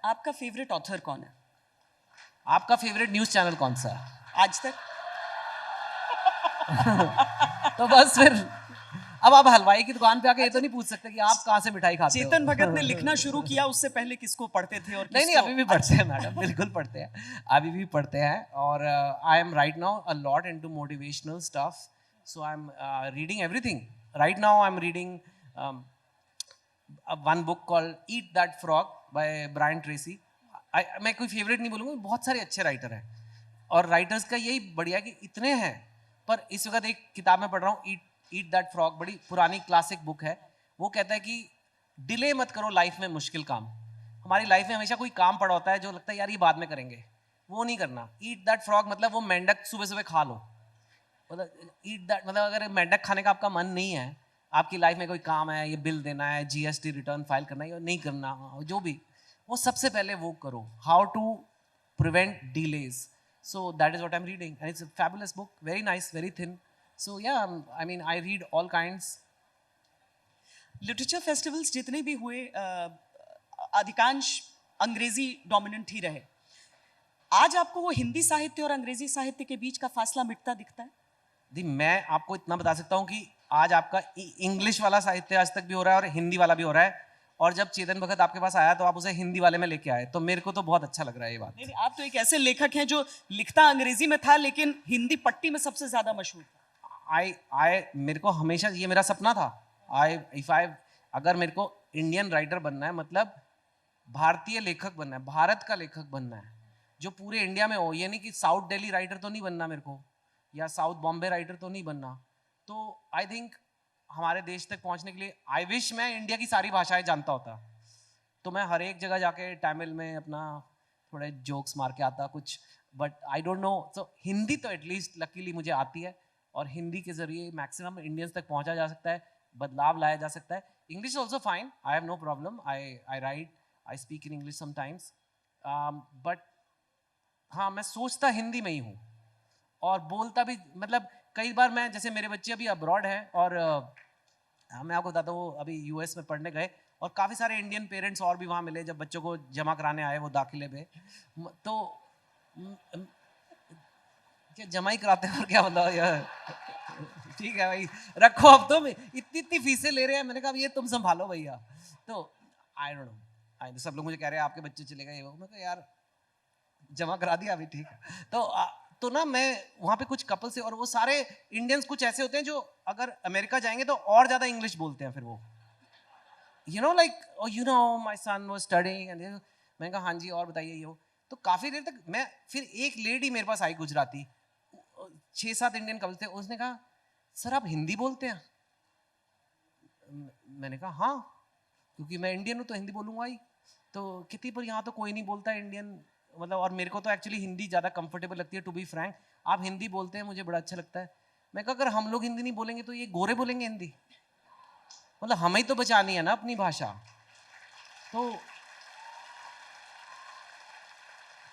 आपका favourite author कौन है? आपका फेवरेट न्यूज चैनल कौन सा है? आज तक? तो बस फिर अब आप हलवाई की दुकान पे आके ये तो नहीं पूछ सकते कि आप कहाँ से मिठाई खाते हो। चेतन भगत ने लिखना शुरू किया उससे पहले किसको पढ़ते थे और नहीं नहीं, किसको? अभी भी पढ़ते हैं मैडम, बिल्कुल पढ़ते हैं, अभी भी पढ़ते हैं। और I am right now a lot into motivational stuff, so I am reading everything right now. I am reading one book called eat that frog by Brian Tracy. मैं कोई फेवरेट नहीं बोलूँगा, बहुत सारे अच्छे राइटर हैं और राइटर्स का यही बढ़िया कि इतने हैं। पर इस वक्त एक किताब में पढ़ रहा हूँ, ईट दैट फ्रॉग, बड़ी पुरानी क्लासिक बुक है। वो कहता है कि डिले मत करो लाइफ में मुश्किल काम। हमारी लाइफ में हमेशा कोई काम पड़ा होता है जो लगता है यार ये बाद में करेंगे, वो नहीं करना। ईट दैट फ्रॉग मतलब वो मेंढक सुबह सुबह खा लो, मतलब ईट दैट मतलब अगर मेंढक खाने का आपका मन नहीं है, आपकी लाइफ में कोई काम है, ये बिल देना है, जीएसटी रिटर्न फाइल करना है, नहीं करना, जो भी, वो सबसे पहले वो करो। How to prevent delays, so that is what I'm reading and it's a fabulous book, very nice, very thin. So yeah, I mean I read all kinds. Literature festivals जितने भी हुए अधिकांश अंग्रेजी डोमिनेंट ही रहे। आज आपको वो हिंदी साहित्य और अंग्रेजी साहित्य के बीच का फासला मिटता दिखता है? दी मैं आपको इतना बता सकता हूँ कि आज आपका इंग्लिश वाला साहित्य आज तक भी हो रहा है और हिंदी वाला भी हो रहा है, और जब चेतन भगत आपके पास आया तो आप उसे हिंदी वाले में लेके आए, तो मेरे को तो बहुत अच्छा लग रहा है ये बात। नहीं, आप तो एक ऐसे लेखक हैं जो लिखता अंग्रेजी में था लेकिन हिंदी पट्टी में सबसे ज्यादा मशहूर था। आई मेरे को हमेशा ये मेरा सपना था। अगर मेरे को इंडियन राइटर बनना है, मतलब भारतीय लेखक बनना है, भारत का लेखक बनना है जो पूरे इंडिया में हो, ये नहीं कि साउथ दिल्ली राइटर तो नहीं बनना मेरे को, या साउथ बॉम्बे राइटर तो नहीं बनना। तो आई थिंक हमारे देश तक पहुंचने के लिए आई विश मैं इंडिया की सारी भाषाएं जानता होता, तो मैं हर एक जगह जाके तमिल में अपना थोड़े जोक्स मार के आता कुछ, बट आई डोंट नो। सो हिंदी तो एटलीस्ट लकीली मुझे आती है, और हिंदी के जरिए मैक्सिमम इंडियंस तक पहुंचा जा सकता है, बदलाव लाया जा सकता है। English also fine, I have no problem, I write, I speak in English sometimes, but हाँ मैं सोचता हिंदी में ही हूँ और बोलता भी, मतलब कई बार मैं, जैसे मेरे बच्चे अभी अब्रॉड हैं और मैं आपको बताता हूँ, अभी यूएस में पढ़ने गए और काफ़ी सारे इंडियन पेरेंट्स और भी वहाँ मिले जब बच्चों को जमा कराने आए वो दाखिले पे, तो क्या जमा ही कराते हैं और क्या मतलब यार, ठीक है भाई रखो, अब तुम इतनी इतनी फीसें ले रहे हैं, मैंने कहा ये तुम संभालो भैया। तो आई डोंट नो, सब लोग मुझे कह रहे हैं आपके बच्चे चले गए, मैं कहा यार जमा करा दिया अभी, ठीक है। तो ना मैं वहाँ पे कुछ कपल से, और वो सारे इंडियंस कुछ ऐसे होते हैं जो अगर अमेरिका जाएंगे तो और ज़्यादा इंग्लिश बोलते हैं, फिर वो my son was studying and मैंने कहा हाँ जी और बताइए ये वो। तो काफ़ी देर तक मैं, फिर एक लेडी मेरे पास आई गुजराती, 6-7 इंडियन कपल थे, उसने कहा सर आप हिंदी बोलते हैं? मैंने कहा हाँ, क्योंकि मैं इंडियन हूँ तो हिंदी बोलूँगा ही। तो कितनी पर यहाँ तो कोई नहीं बोलता इंडियन, मतलब, और मेरे को तो एक्चुअली हिंदी ज़्यादा कंफर्टेबल लगती है, टू बी फ्रैंक। आप हिंदी बोलते हैं मुझे बड़ा अच्छा लगता है। मैं कहा अगर हम लोग हिंदी नहीं बोलेंगे तो ये गोरे बोलेंगे हिंदी, मतलब हमें ही तो बचानी है ना अपनी भाषा।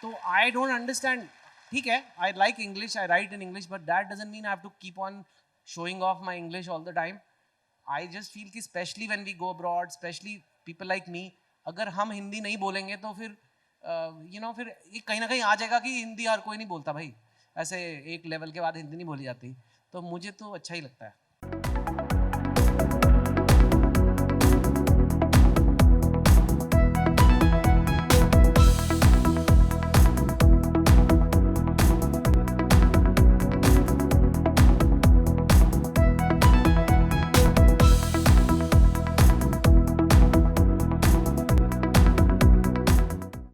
तो आई डोंट अंडरस्टैंड, ठीक है I like English, I write in English, but that doesn't mean I have to keep on showing off my English all the time. I just feel कि specially when we go abroad, specially people like me, अगर हम हिंदी नहीं बोलेंगे तो फिर फिर ये कहीं ना कहीं आ जाएगा कि हिंदी हर कोई नहीं बोलता भाई, ऐसे एक लेवल के बाद हिंदी नहीं बोली जाती, तो मुझे तो अच्छा ही लगता है।